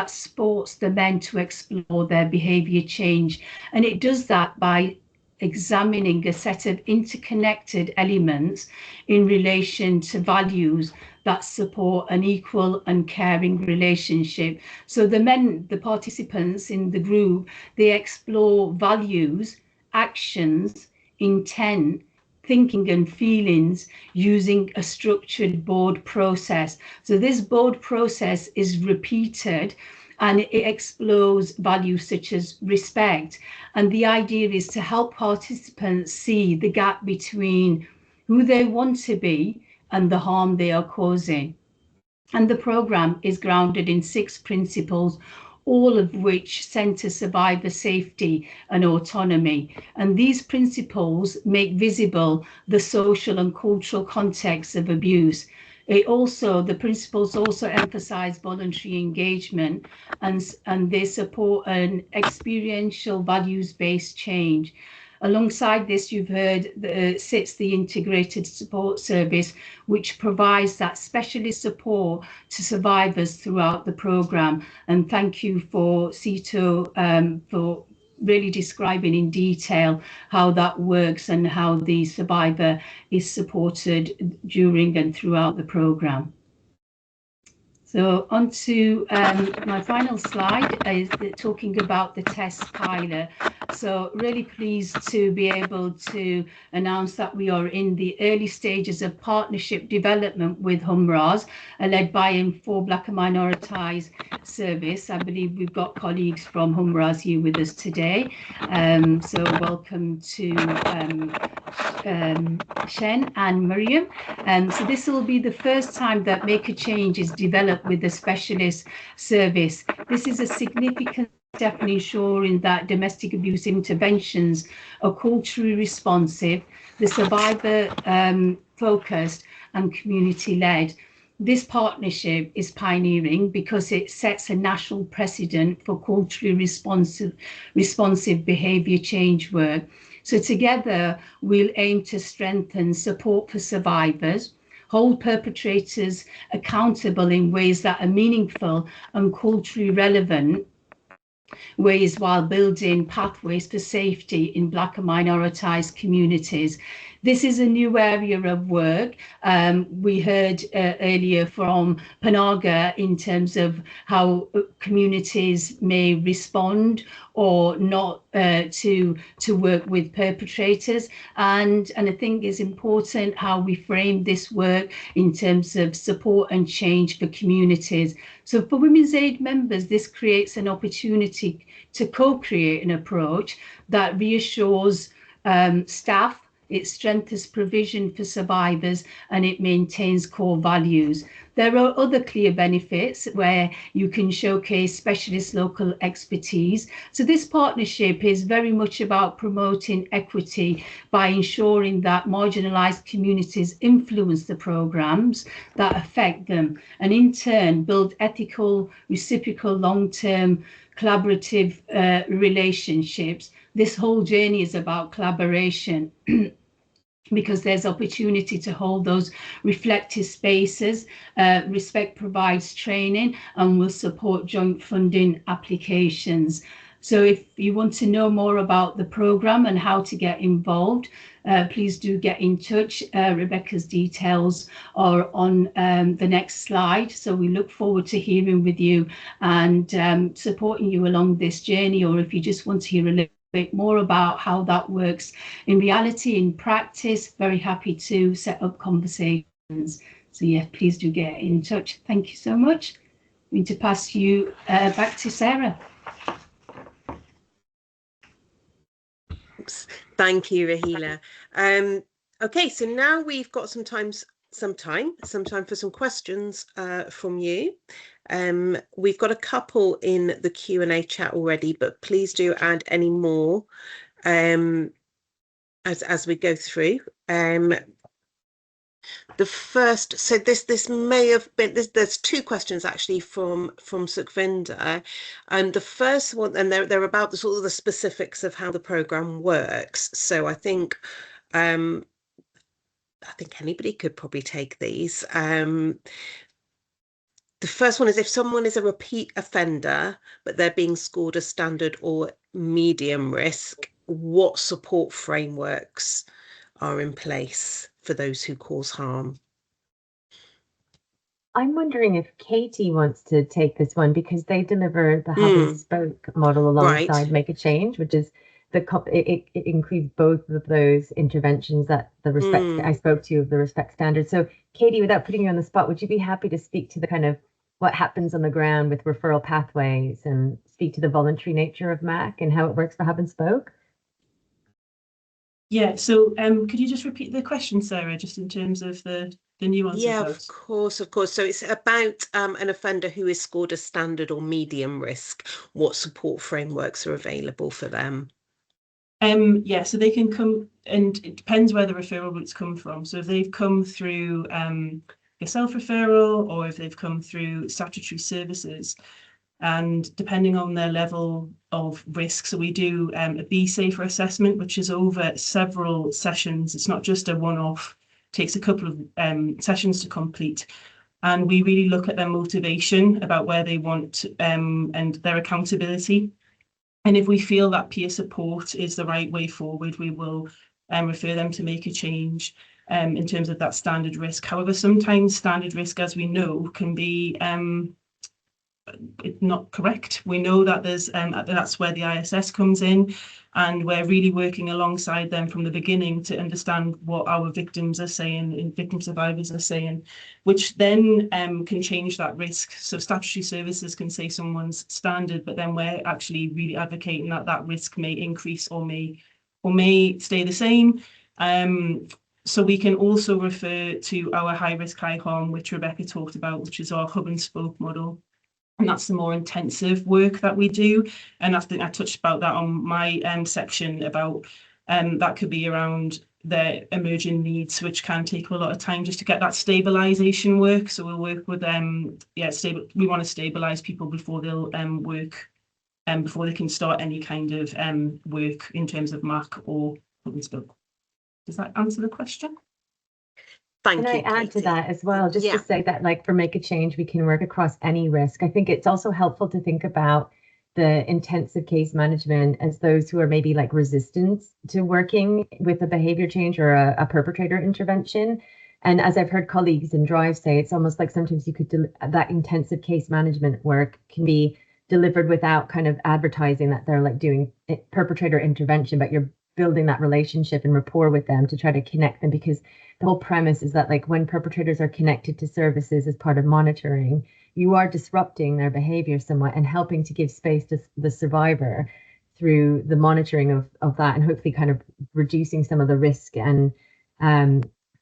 Speaker 7: supports the men to explore their behaviour change, and it does that by examining a set of interconnected elements in relation to values that support an equal and caring relationship. So the participants in the group, they explore values, actions, intent, thinking and feelings using a structured board process. So this board process is repeated and it explores values such as respect. And the idea is to help participants see the gap between who they want to be and the harm they are causing. And the programme is grounded in 6 principles, all of which centre survivor safety and autonomy. And these principles make visible the social and cultural context of abuse. The principles also emphasise voluntary engagement, and they support an experiential values-based change. Alongside this, you've heard, sits the Integrated Support Service, which provides that specialist support to survivors throughout the programme. And thank you for CETO for really describing in detail how that works and how the survivor is supported during and throughout the programme. So on to my final slide is talking about the test pilot. So really pleased to be able to announce that we are in the early stages of partnership development with HUMRAS, led by For Black and Minoritized Service. I believe we've got colleagues from HUMRAS here with us today. So welcome to Shen and Miriam. So this will be the first time that Make a Change is developed with a specialist service. This is a significant step in ensuring that domestic abuse interventions are culturally responsive, the survivor focused and community led. This partnership is pioneering because it sets a national precedent for culturally responsive behaviour change work. So together we'll aim to strengthen support for survivors, hold perpetrators accountable in ways that are meaningful and culturally relevant ways, while building pathways for safety in Black and minoritized communities. This is a new area of work. We heard earlier from Panaga in terms of how communities may respond or not to work with perpetrators. And I think it's important how we frame this work in terms of support and change for communities. So for Women's Aid members, this creates an opportunity to co-create an approach that reassures staff, it strengthens provision for survivors, and it maintains core values. There are other clear benefits where you can showcase specialist local expertise. So this partnership is very much about promoting equity by ensuring that marginalised communities influence the programmes that affect them, and in turn build ethical, reciprocal, long-term collaborative relationships. This whole journey is about collaboration because there's opportunity to hold those reflective spaces. Respect provides training and will support joint funding applications. So if you want to know more about the programme and how to get involved, please do get in touch. Rebecca's details are on the next slide. So we look forward to hearing with you and supporting you along this journey, or if you just want to hear a little bit more about how that works in reality, in practice, very happy to set up conversations. So yeah, please do get in touch. Thank you so much. I'm going to pass you back to Sarah.
Speaker 1: Thank you, Rahila. Okay, so now we've got some time for some questions from you. We've got a couple in the Q&A chat already, but please do add any more as we go through. The first, so this may have been, there's two questions actually from Sukhvinder. The first one, and they're about the sort of the specifics of how the programme works. So I think anybody could probably take these. The first one is, if someone is a repeat offender, but they're being scored as standard or medium risk, what support frameworks are in place for those who cause harm?
Speaker 2: I'm wondering if Katie wants to take this one, because they deliver the Hub and Spoke model alongside Make a Change, which is it includes both of those interventions that the respect I spoke to of the respect standard. So Katie, without putting you on the spot, would you be happy to speak to the kind of what happens on the ground with referral pathways and speak to the voluntary nature of MAC and how it works for Hub and Spoke?
Speaker 4: Yeah, so could you just repeat the question, Sarah, just in terms of the nuance
Speaker 1: Yeah,
Speaker 4: of
Speaker 1: of
Speaker 4: that?
Speaker 1: course, of course. So it's about an offender who is scored a standard or medium risk. What support frameworks are available for them?
Speaker 4: Yeah, so they can come, and it depends where the referral routes come from. So if they've come through a self-referral, or if they've come through statutory services, and depending on their level of risk, so we do a Be Safer assessment, which is over several sessions. It's not just a one-off, takes a couple of sessions to complete. And we really look at their motivation about where they want and their accountability. And if we feel that peer support is the right way forward, we will refer them to make a change in terms of that standard risk. However, sometimes standard risk, as we know, can be not correct. We know that there's that's where the ISS comes in, and we're really working alongside them from the beginning to understand what our victims are saying and victim survivors are saying, which then can change that risk. So statutory services can say someone's standard, but then we're actually really advocating that that risk may increase or may stay the same. So we can also refer to our high risk, high harm, which Rebecca talked about, which is our hub and spoke model. And that's the more intensive work that we do. And I think I touched about that on my section about that could be around their emerging needs, which can take a lot of time just to get that stabilization work. So we'll work with we want to stabilize people before they'll work before they can start any kind of work in terms of MAC or hub and spoke. Does that answer the question?
Speaker 1: Thank
Speaker 2: Can
Speaker 1: you,
Speaker 2: I add to
Speaker 1: Katie.
Speaker 2: that as well, just to say that, like, for Make a Change, we can work across any risk. I think it's also helpful to think about the intensive case management as those who are maybe like resistant to working with a behavior change or a perpetrator intervention. And as I've heard colleagues in Drive say, it's almost like sometimes you could that intensive case management work can be delivered without kind of advertising that they're like doing perpetrator intervention, but you're building that relationship and rapport with them to try to connect them, because the whole premise is that, like, when perpetrators are connected to services as part of monitoring, you are disrupting their behavior somewhat and helping to give space to the survivor through the monitoring of that, and hopefully kind of reducing some of the risk. And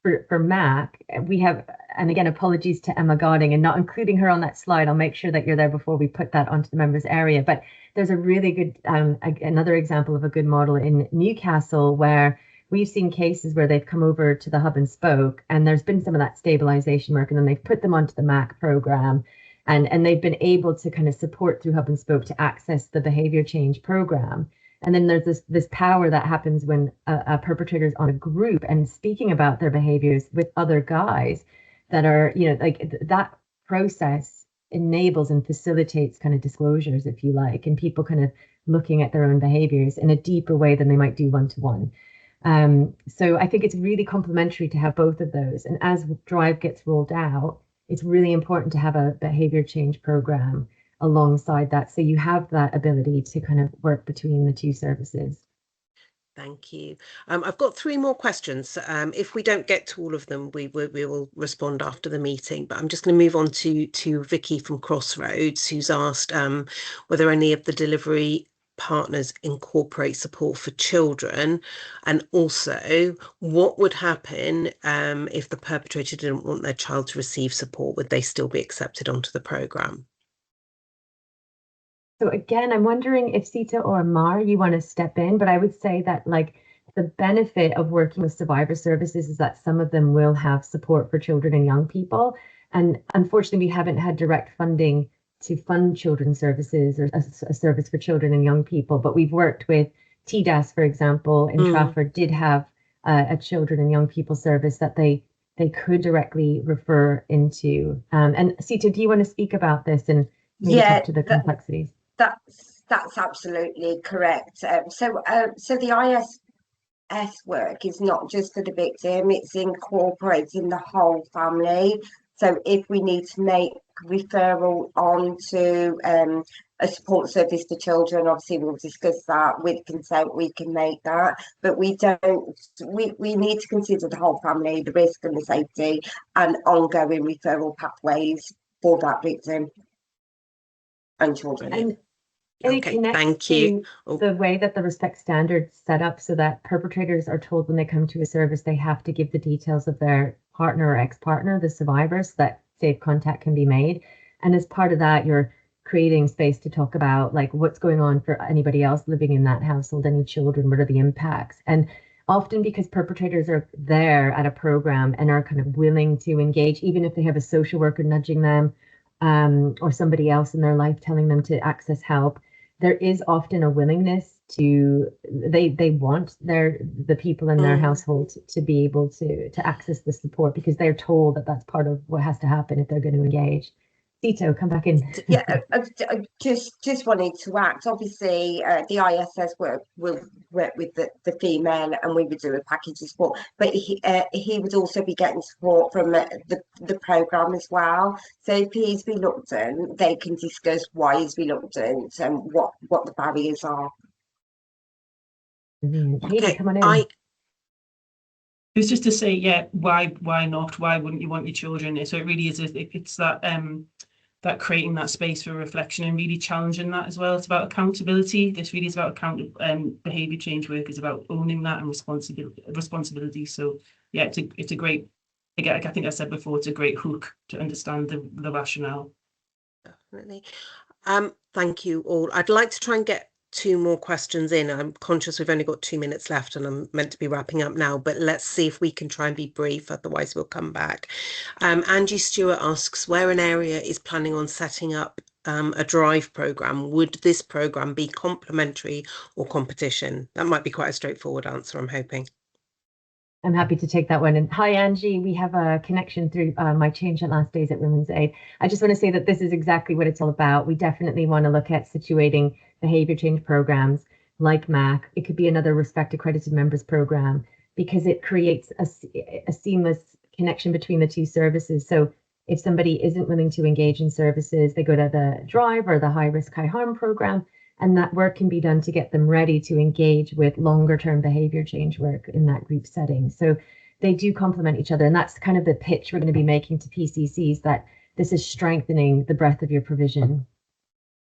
Speaker 2: for MAC, we have, and again, apologies to Emma Garding and not including her on that slide. I'll make sure that you're there before we put that onto the members area. But there's a really good, another example of a good model in Newcastle, where we've seen cases where they've come over to the hub and spoke, and there's been some of that stabilization work, and then they've put them onto the MAC program, and they've been able to kind of support through hub and spoke to access the behavior change program. And then there's this power that happens when a perpetrator is on a group and speaking about their behaviors with other guys that are, you know, like that process enables and facilitates kind of disclosures, if you like, and people kind of looking at their own behaviors in a deeper way than they might do one-to-one. So I think it's really complementary to have both of those. And as Drive gets rolled out, it's really important to have a behavior change program alongside that, so you have that ability to kind of work between the two services.
Speaker 1: Thank you. I've got 3 more questions. If we don't get to all of them, we will respond after the meeting. But I'm just going to move on to Vicky from Crossroads, who's asked whether any of the delivery partners incorporate support for children, and also what would happen if the perpetrator didn't want their child to receive support. Would they still be accepted onto the programme?
Speaker 2: So again, I'm wondering if Sita or Amar, you want to step in, but I would say that, like, the benefit of working with survivor services is that some of them will have support for children and young people. And unfortunately, we haven't had direct funding to fund children's services or a service for children and young people, but we've worked with TDAS, for example, in Trafford, did have a children and young people service that they could directly refer into. And Sita, do you want to speak about this and maybe talk to the complexities?
Speaker 5: That's absolutely correct. So the ISS work is not just for the victim; it's incorporating the whole family. So if we need to make referral on to a support service for children, obviously we'll discuss that with consent. We can make that, but we don't. We need to consider the whole family, the risk and the safety, and ongoing referral pathways for that victim and children.
Speaker 2: And
Speaker 1: Okay,
Speaker 2: it connects
Speaker 1: thank you.
Speaker 2: to the way that the respect standards set up so that perpetrators are told when they come to a service they have to give the details of their partner or ex-partner, the survivor, so that safe contact can be made. And as part of that, you're creating space to talk about like what's going on for anybody else living in that household, any children, what are the impacts? And often because perpetrators are there at a program and are kind of willing to engage, even if they have a social worker nudging them, or somebody else in their life telling them to access help, there is often a willingness to they want the people in their household to be able to access the support because they're told that that's part of what has to happen if they're going to engage. Sito, come back in.
Speaker 5: Yeah, I just wanted to act. Obviously, the ISS will work with the female, and we would do a package of support. But he would also be getting support from the program as well. So if he's reluctant, they can discuss why he's reluctant and what the barriers are.
Speaker 2: Katie, come on in.
Speaker 4: It's just to say, yeah, why not? Why wouldn't you want your children? So it really is. It's that that creating that space for reflection and really challenging that as well. It's about accountability. This really is about behaviour change work is about owning that and responsibility. So yeah, it's a great. I think I said before, it's a great hook to understand the rationale.
Speaker 1: Definitely. Thank you all. I'd like to try and get 2 more questions in. I'm conscious we've only got 2 minutes left and I'm meant to be wrapping up now, but let's see if we can try and be brief, otherwise we'll come back. Angie Stewart asks, where an area is planning on setting up a drive programme, would this programme be complementary or competition? That might be quite a straightforward answer, I'm hoping.
Speaker 2: I'm happy to take that one. And hi, Angie. We have a connection through my Change at Last Days at Women's Aid. I just want to say that this is exactly what it's all about. We definitely want to look at situating behaviour change programs like MAC. It could be another Respect Accredited Members program because it creates a seamless connection between the 2 services. So if somebody isn't willing to engage in services, they go to the Drive or the High Risk, High Harm program. And that work can be done to get them ready to engage with longer term behaviour change work in that group setting. So they do complement each other. And that's kind of the pitch we're going to be making to PCCs, that this is strengthening the breadth of your provision.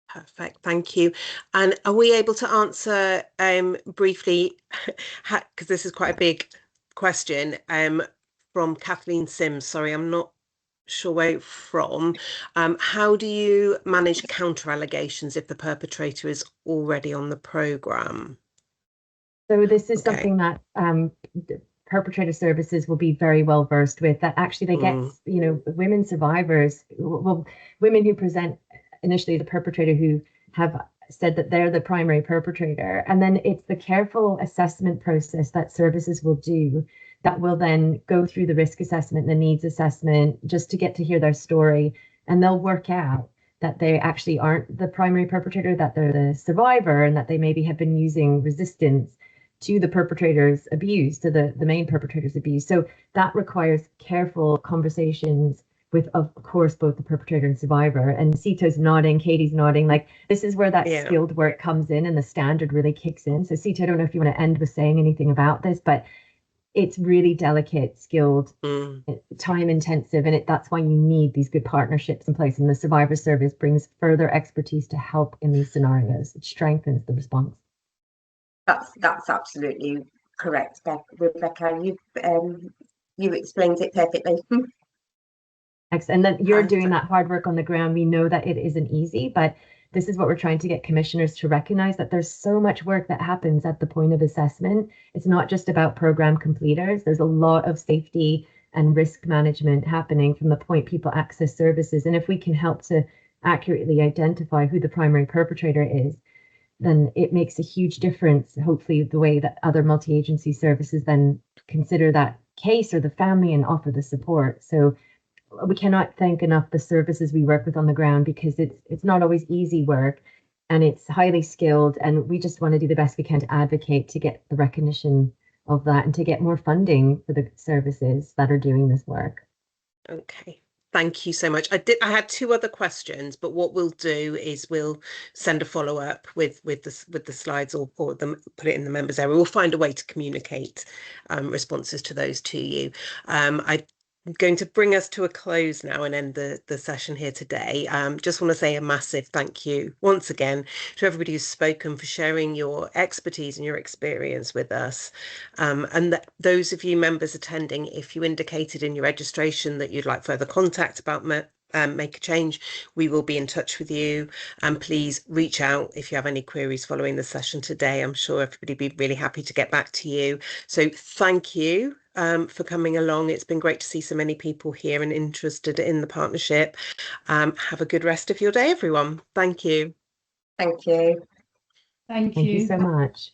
Speaker 1: Perfect, thank you. And are we able to answer briefly, because this is quite a big question, from Kathleen Sims. Sorry, I'm not sure where from. How do you manage counter allegations if the perpetrator is already on the programme?
Speaker 2: So this is something that perpetrator services will be very well versed with, that actually they get, you know, women survivors, well, women who present initially the perpetrator who have said that they're the primary perpetrator. And then it's the careful assessment process that services will do that will then go through the risk assessment, the needs assessment, just to get to hear their story. And they'll work out that they actually aren't the primary perpetrator, that they're the survivor, and that they maybe have been using resistance to the perpetrator's abuse, to the main perpetrator's abuse. So that requires careful conversations with, of course, both the perpetrator and survivor. And Sito's nodding, Katie's nodding. Like, this is where that skilled work comes in and the standard really kicks in. So Sito, I don't know if you want to end with saying anything about this, but it's really delicate, skilled, time intensive, and that's why you need these good partnerships in place. And the survivor service brings further expertise to help in these scenarios. It strengthens the response.
Speaker 5: That's absolutely correct, Rebecca. You explained it perfectly.
Speaker 2: Excellent. And then you're doing that hard work on the ground. We know that it isn't easy, but this is what we're trying to get commissioners to recognize, that there's so much work that happens at the point of assessment. It's not just about program completers. There's a lot of safety and risk management happening from the point people access services. And if we can help to accurately identify who the primary perpetrator is, then it makes a huge difference, hopefully, the way that other multi-agency services then consider that case or the family and offer the support. So we cannot thank enough the services we work with on the ground, because it's not always easy work and it's highly skilled, and we just want to do the best we can to advocate to get the recognition of that and to get more funding for the services that are doing this work.
Speaker 1: Okay, thank you so much. I had 2 other questions, but what we'll do is we'll send a follow-up with the slides, or put it in the members area. We'll find a way to communicate responses to those to you. I going to bring us to a close now and end the session here today. Just want to say a massive thank you once again to everybody who's spoken for sharing your expertise and your experience with us. And those of you members attending, if you indicated in your registration that you'd like further contact about Make a Change, we will be in touch with you, and please reach out if you have any queries following the session today. I'm sure everybody will be really happy to get back to you. So thank you for coming along. It's been great to see so many people here and interested in the partnership. Have a good rest of your day, everyone. Thank you.
Speaker 5: Thank you.
Speaker 7: Thank
Speaker 2: Thank you
Speaker 7: you.
Speaker 2: so much.